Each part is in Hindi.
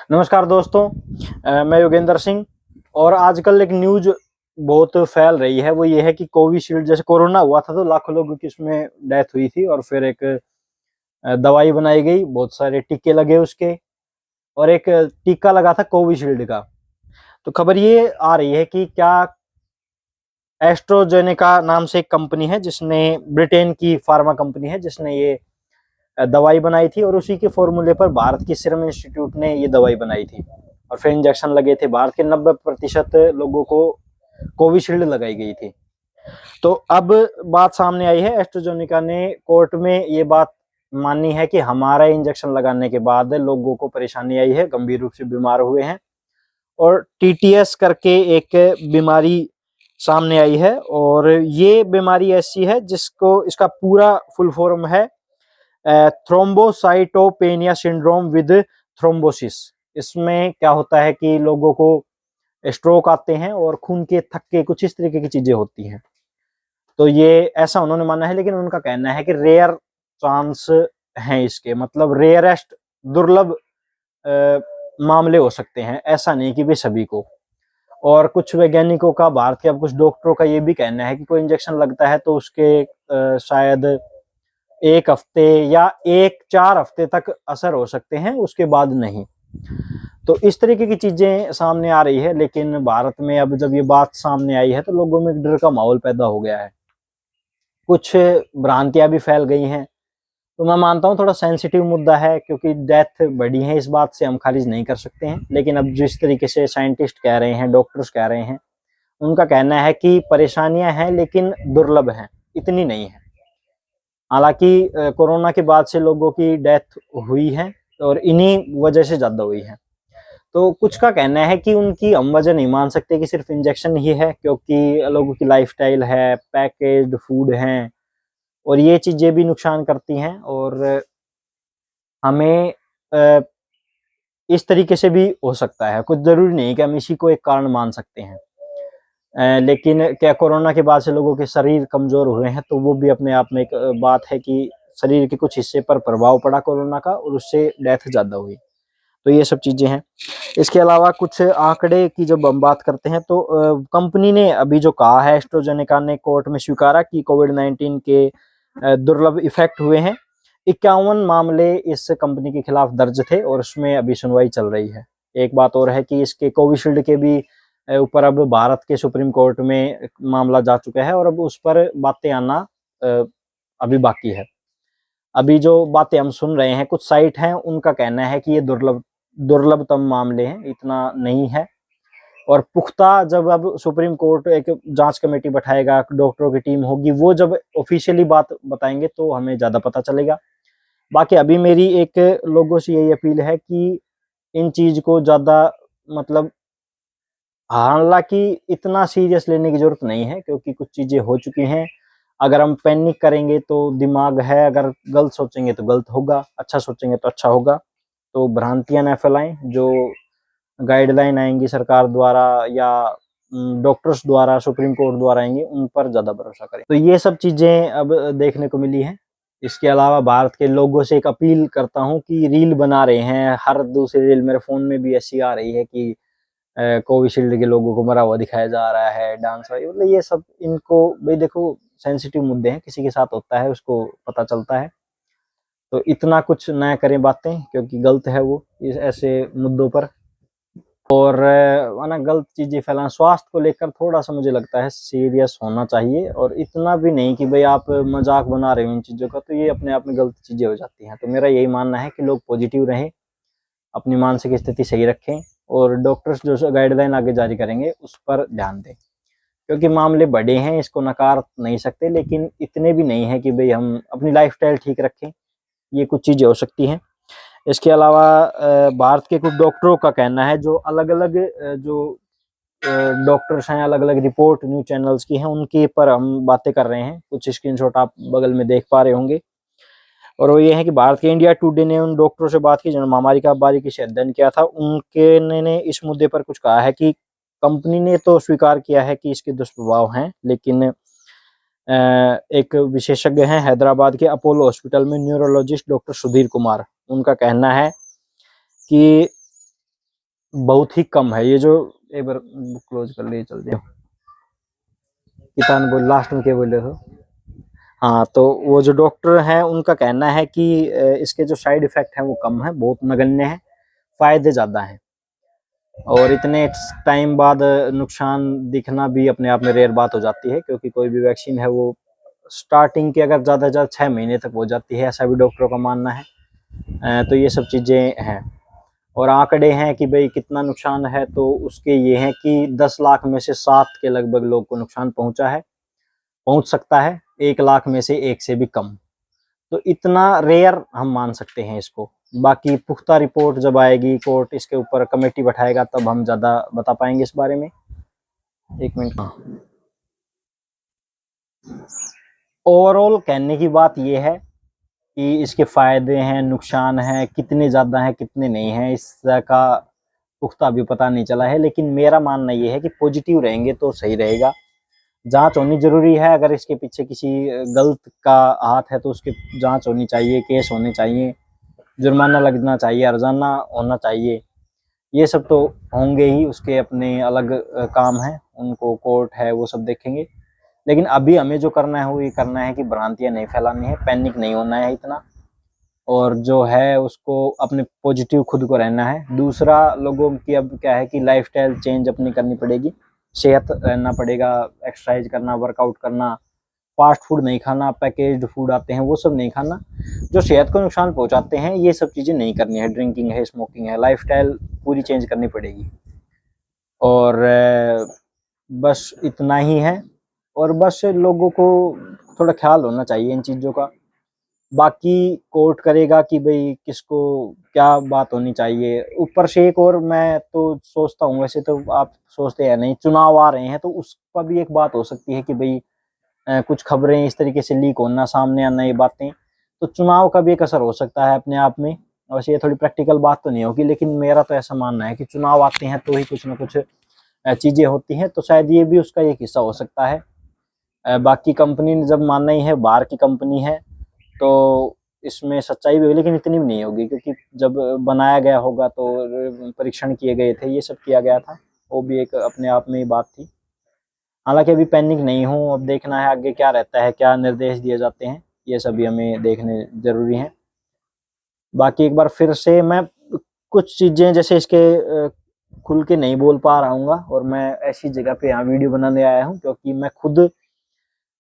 नमस्कार दोस्तों। मैं योगेंद्र सिंह। और आजकल एक न्यूज बहुत फैल रही है, वो ये है कि कोविशील्ड, जैसे कोरोना हुआ था तो लाखों लोगों की इसमें डेथ हुई थी और फिर एक दवाई बनाई गई, बहुत सारे टीके लगे उसके, और एक टीका लगा था कोविशील्ड का। तो खबर ये आ रही है कि क्या एस्ट्रोजेनेका नाम से एक कंपनी है, जिसने ब्रिटेन की फार्मा कंपनी है, जिसने ये दवाई बनाई थी और उसी के फॉर्मूले पर भारत की सीरम इंस्टीट्यूट ने ये दवाई बनाई थी और फिर इंजेक्शन लगे थे। भारत के 90% लोगों को कोविशील्ड लगाई गई थी। तो अब बात सामने आई है, एस्ट्राजेनेका ने कोर्ट में ये बात मानी है कि हमारा इंजेक्शन लगाने के बाद लोगों को परेशानी आई है, गंभीर रूप से बीमार हुए हैं। और टीटीएस करके एक बीमारी सामने आई है, और ये बीमारी ऐसी है जिसको, इसका पूरा फुल फॉर्म है थ्रोम्बोसाइटोपेनिया सिंड्रोम विद थ्रोम्बोसिस। इसमें क्या होता है कि लोगों को स्ट्रोक आते हैं और खून के थक्के, कुछ इस तरीके की चीजें होती हैं। तो ये ऐसा उन्होंने माना है, लेकिन उनका कहना है कि रेयर चांस हैं इसके, मतलब रेयरेस्ट, दुर्लभ मामले हो सकते हैं, ऐसा नहीं कि भी सभी को। और कुछ वैज्ञानिकों का, भारत के अब कुछ डॉक्टरों का ये भी कहना है कि कोई इंजेक्शन लगता है तो उसके शायद 1 हफ्ते या 4 हफ्ते तक असर हो सकते हैं, उसके बाद नहीं। तो इस तरीके की चीजें सामने आ रही है, लेकिन भारत में अब जब ये बात सामने आई है तो लोगों में एक डर का माहौल पैदा हो गया है, कुछ भ्रांतियां भी फैल गई हैं। तो मैं मानता हूँ थोड़ा सेंसिटिव मुद्दा है, क्योंकि डेथ बढ़ी है, इस बात से हम खारिज नहीं कर सकते हैं। लेकिन अब जिस तरीके से साइंटिस्ट कह रहे हैं, डॉक्टर्स कह रहे हैं, उनका कहना है कि परेशानियां हैं लेकिन दुर्लभ हैं, इतनी नहीं है। हालांकि कोरोना के बाद से लोगों की डेथ हुई है और इन्हीं वजह से ज्यादा हुई है। तो कुछ का कहना है कि उनकी हम वजह नहीं मान सकते कि सिर्फ इंजेक्शन ही है, क्योंकि लोगों की लाइफस्टाइल है, पैकेज्ड फूड है, और ये चीजें भी नुकसान करती हैं। और हमें इस तरीके से भी हो सकता है, कुछ जरूरी नहीं कि हम इसी को एक कारण मान सकते हैं। लेकिन क्या कोरोना के बाद से लोगों के शरीर कमजोर हुए हैं, तो वो भी अपने आप में एक बात है कि शरीर के कुछ हिस्से पर प्रभाव पड़ा कोरोना का और उससे डेथ ज्यादा हुई। तो ये सब चीजें हैं। इसके अलावा कुछ आंकड़े की जब हम बात करते हैं तो कंपनी ने अभी जो कहा है, एस्ट्राजेनेका ने कोर्ट में स्वीकारा कि कोविड-19 के दुर्लभ इफेक्ट हुए हैं। 51 मामले इस कंपनी के खिलाफ दर्ज थे और उसमें अभी सुनवाई चल रही है। एक बात और है कि इसके कोविशील्ड के भी ऊपर अब भारत के सुप्रीम कोर्ट में मामला जा चुका है और अब उस पर बातें आना अभी बाकी है। अभी जो बातें हम सुन रहे हैं, कुछ साइट हैं उनका कहना है कि ये दुर्लभतम मामले हैं, इतना नहीं है। और पुख्ता जब अब सुप्रीम कोर्ट एक जांच कमेटी बैठाएगा, डॉक्टरों की टीम होगी, वो जब ऑफिशियली बात बताएंगे तो हमें ज्यादा पता चलेगा। बाकी अभी मेरी एक लोगों से यही अपील है कि इन चीज को ज्यादा, मतलब हालांकि इतना सीरियस लेने की जरूरत नहीं है, क्योंकि कुछ चीजें हो चुकी हैं। अगर हम पैनिक करेंगे तो दिमाग है, अगर गलत सोचेंगे तो गलत होगा, अच्छा सोचेंगे तो अच्छा होगा। तो भ्रांतियां न फैलाएं। जो गाइडलाइन आएंगी सरकार द्वारा या डॉक्टर्स द्वारा, सुप्रीम कोर्ट द्वारा आएंगी, उन पर ज्यादा भरोसा करें। तो ये सब चीजें अब देखने को मिली हैं। इसके अलावा भारत के लोगों से एक अपील करता हूं कि रील बना रहे हैं, हर दूसरी रील मेरे फोन में भी ऐसी आ रही है कि कोविशील्ड के लोगों को मरा हुआ दिखाया जा रहा है, डांस, मतलब ये सब, इनको भाई देखो, सेंसिटिव मुद्दे हैं, किसी के साथ होता है उसको पता चलता है। तो इतना कुछ ना करें बातें, क्योंकि गलत है वो इस ऐसे मुद्दों पर। और ना गलत चीजें फैलाना, स्वास्थ्य को लेकर थोड़ा सा मुझे लगता है सीरियस होना चाहिए, और इतना भी नहीं कि भाई आप मजाक बना रहे हो इन चीजों का, तो ये अपने आप में गलत चीजें हो जाती हैं। तो मेरा यही मानना है कि लोग पॉजिटिव रहें, अपनी मानसिक स्थिति सही रखें, और डॉक्टर्स जो गाइडलाइन आगे जारी करेंगे उस पर ध्यान दें, क्योंकि मामले बड़े हैं, इसको नकार नहीं सकते, लेकिन इतने भी नहीं है कि भाई हम अपनी लाइफस्टाइल ठीक रखें, ये कुछ चीजें हो सकती हैं। इसके अलावा भारत के कुछ डॉक्टरों का कहना है, जो अलग अलग जो डॉक्टर्स हैं, अलग अलग रिपोर्ट न्यूज चैनल्स की हैं, उनके पर हम बातें कर रहे हैं। कुछ स्क्रीनशॉट आप बगल में देख पा रहे होंगे। और वो ये है कि भारत के इंडिया टुडे ने उन डॉक्टरों से बात की जिन्होंने महामारी का बारीकी से अध्ययन किया था। उनके ने इस मुद्दे पर कुछ कहा है कि कंपनी ने तो स्वीकार किया है कि इसके दुष्प्रभाव हैं, लेकिन एक विशेषज्ञ हैं हैदराबाद के अपोलो हॉस्पिटल में न्यूरोलॉजिस्ट डॉक्टर सुधीर कुमार, उनका कहना है कि बहुत ही कम है। ये जो एक बार बुक क्लोज कर लिए, चल जाओ। कितान बोल लास्ट में क्या बोले हो? हाँ, तो वो जो डॉक्टर हैं उनका कहना है कि इसके जो साइड इफेक्ट हैं वो कम है, बहुत नगण्य है, फायदे ज्यादा हैं। और इतने टाइम बाद नुकसान दिखना भी अपने आप में रेयर बात हो जाती है, क्योंकि कोई भी वैक्सीन है वो स्टार्टिंग के अगर ज़्यादा से ज़्यादा 6 महीने तक हो जाती है, ऐसा भी डॉक्टरों का मानना है। तो ये सब चीज़ें हैं। और आंकड़े हैं कि भाई कितना नुकसान है, तो उसके ये हैं कि 10 लाख में से 7 के लगभग लोग को नुकसान पहुंचा है, पहुंच सकता है, 1 लाख में से 1 से भी कम। तो इतना रेयर हम मान सकते हैं इसको। बाकी पुख्ता रिपोर्ट जब आएगी, कोर्ट इसके ऊपर कमेटी बैठाएगा, तब हम ज़्यादा बता पाएंगे इस बारे में। 1 मिनट। ओवरऑल कहने की बात यह है कि इसके फायदे हैं, नुकसान हैं, कितने ज़्यादा हैं कितने नहीं हैं, इसका पुख्ता भी पता नहीं चला है। लेकिन मेरा मानना ये है कि पॉजिटिव रहेंगे तो सही रहेगा। जांच होनी जरूरी है। अगर इसके पीछे किसी गलत का हाथ है तो उसकी जांच होनी चाहिए, केस होने चाहिए, जुर्माना लगना चाहिए, हर्जाना होना चाहिए। ये सब तो होंगे ही, उसके अपने अलग काम है, उनको कोर्ट है वो सब देखेंगे। लेकिन अभी हमें जो करना है वो ये करना है कि भ्रांतियां नहीं फैलानी है, पैनिक नहीं होना है इतना, और जो है उसको अपने पॉजिटिव खुद को रहना है। दूसरा, लोगों की अब क्या है कि लाइफस्टाइल चेंज अपनी करनी पड़ेगी, सेहत रहना पड़ेगा, एक्सरसाइज करना, वर्कआउट करना, फास्ट फूड नहीं खाना, पैकेज्ड फूड आते हैं वो सब नहीं खाना, जो सेहत को नुकसान पहुंचाते हैं, ये सब चीज़ें नहीं करनी है। ड्रिंकिंग है, स्मोकिंग है, लाइफस्टाइल पूरी चेंज करनी पड़ेगी। और बस इतना ही है। और बस लोगों को थोड़ा ख्याल होना चाहिए इन चीज़ों का। बाकी कोर्ट करेगा कि भाई किसको क्या बात होनी चाहिए। ऊपर से एक और मैं तो सोचता हूँ, वैसे तो आप सोचते हैं नहीं, चुनाव आ रहे हैं तो उस पर भी एक बात हो सकती है कि भाई कुछ खबरें इस तरीके से लीक होना, सामने आना, ये बातें, तो चुनाव का भी एक असर हो सकता है अपने आप में। वैसे ये थोड़ी प्रैक्टिकल बात तो नहीं होगी, लेकिन मेरा तो ऐसा मानना है कि चुनाव आते हैं तो ही कुछ ना कुछ चीज़ें होती हैं, तो शायद ये भी उसका एक हिस्सा हो सकता है। बाकी कंपनी ने जब मानना ही है, बाहर की कंपनी है, तो इसमें सच्चाई भी होगी, लेकिन इतनी भी नहीं होगी, क्योंकि जब बनाया गया होगा तो परीक्षण किए गए थे, ये सब किया गया था, वो भी एक अपने आप में ही बात थी। हालांकि अभी पैनिक नहीं हूँ, अब देखना है आगे क्या रहता है, क्या निर्देश दिए जाते हैं, ये सभी हमें देखने जरूरी हैं। बाकी एक बार फिर से मैं कुछ चीज़ें जैसे इसके खुल के नहीं बोल पा रहा हूँ, और मैं ऐसी जगह पे यहाँ वीडियो बनाने आया हूँ क्योंकि मैं खुद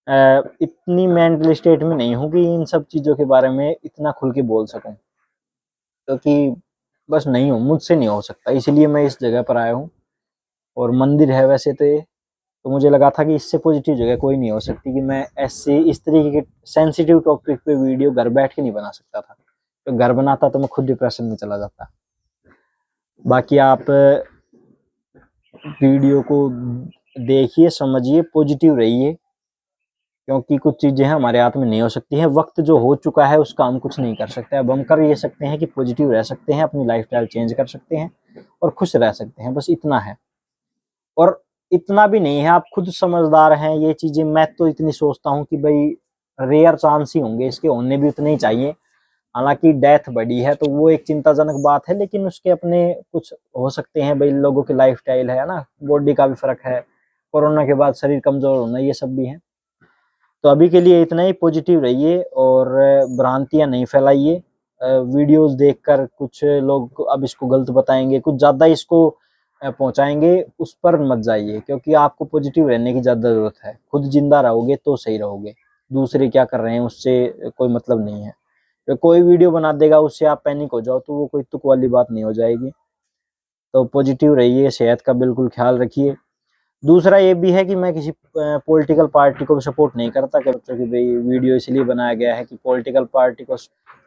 इतनी मेंटल स्टेट में नहीं हूँ कि इन सब चीज़ों के बारे में इतना खुल के बोल सकूं, क्योंकि बस नहीं हूँ, मुझसे नहीं हो सकता, इसलिए मैं इस जगह पर आया हूँ। और मंदिर है वैसे तो ये, तो मुझे लगा था कि इससे पॉजिटिव जगह कोई नहीं हो सकती कि मैं ऐसे इस तरीके के सेंसिटिव टॉपिक पे वीडियो घर बैठ के नहीं बना सकता था। तो घर बनाता तो मैं खुद डिप्रेशन में चला जाता। बाकी आप वीडियो को देखिए, समझिए, पॉजिटिव रहिए, क्योंकि कुछ चीज़ें हमारे हाथ में नहीं हो सकती हैं। वक्त जो हो चुका है उसका हम कुछ नहीं कर सकते। अब हम कर ये सकते हैं कि पॉजिटिव रह सकते हैं, अपनी लाइफस्टाइल चेंज कर सकते हैं और खुश रह सकते हैं, बस इतना है। और इतना भी नहीं है, आप खुद समझदार हैं, ये चीज़ें मैं तो इतनी सोचता हूँ कि भाई रेयर चांस ही होंगे, इसके होने भी उतने ही चाहिए। हालांकि डेथ बढ़ी है तो वो एक चिंताजनक बात है, लेकिन उसके अपने कुछ हो सकते हैं, भाई लोगों की लाइफस्टाइल है ना, बॉडी का भी फर्क है, कोरोना के बाद शरीर कमजोर होना, ये सब भी है। तो अभी के लिए इतना ही, पॉजिटिव रहिए और भ्रांतियां नहीं फैलाइए। वीडियोस देखकर कुछ लोग अब इसको गलत बताएंगे, कुछ ज़्यादा इसको पहुंचाएंगे, उस पर मत जाइए, क्योंकि आपको पॉजिटिव रहने की ज़्यादा ज़रूरत है। खुद जिंदा रहोगे तो सही रहोगे, दूसरे क्या कर रहे हैं उससे कोई मतलब नहीं है। तो कोई वीडियो बना देगा उससे आप पैनिक हो जाओ तो वो कोई तुक वाली बात नहीं हो जाएगी। तो पॉजिटिव रहिए, सेहत का बिल्कुल ख्याल रखिए। दूसरा ये भी है कि मैं किसी पॉलिटिकल पार्टी को भी सपोर्ट नहीं करता कि बच्चों की भाई वीडियो इसलिए बनाया गया है कि पॉलिटिकल पार्टी को,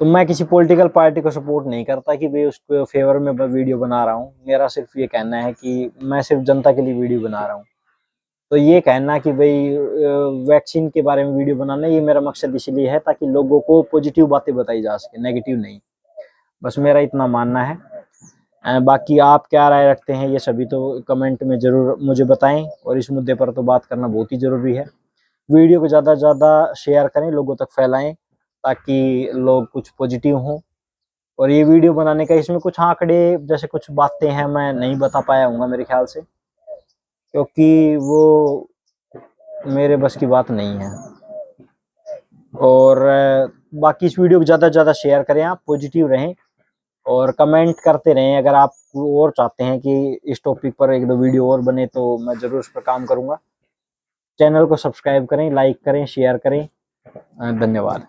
तो मैं किसी पॉलिटिकल पार्टी को सपोर्ट नहीं करता कि भाई उसके फेवर में वीडियो बना रहा हूँ। मेरा सिर्फ ये कहना है कि मैं सिर्फ जनता के लिए वीडियो बना रहा हूँ। तो ये कहना कि भाई वैक्सीन के बारे में वीडियो बनाना, ये मेरा मकसद इसलिए है ताकि लोगों को पॉजिटिव बातें बताई जा सके, नेगेटिव नहीं। बस मेरा इतना मानना है। बाकी आप क्या राय रखते हैं ये सभी तो कमेंट में ज़रूर मुझे बताएं, और इस मुद्दे पर तो बात करना बहुत ही ज़रूरी है। वीडियो को ज़्यादा से ज़्यादा शेयर करें, लोगों तक फैलाएं, ताकि लोग कुछ पॉजिटिव हों। और ये वीडियो बनाने का इसमें कुछ आंकड़े जैसे कुछ बातें हैं मैं नहीं बता पाया हूँ मेरे ख्याल से, क्योंकि वो मेरे बस की बात नहीं है। और बाकी इस वीडियो को ज़्यादा से ज़्यादा शेयर करें, आप पॉजिटिव रहें और कमेंट करते रहें। अगर आप और चाहते हैं कि इस टॉपिक पर 1-2 वीडियो और बने तो मैं ज़रूर उस पर काम करूँगा। चैनल को सब्सक्राइब करें, लाइक करें, शेयर करें। धन्यवाद।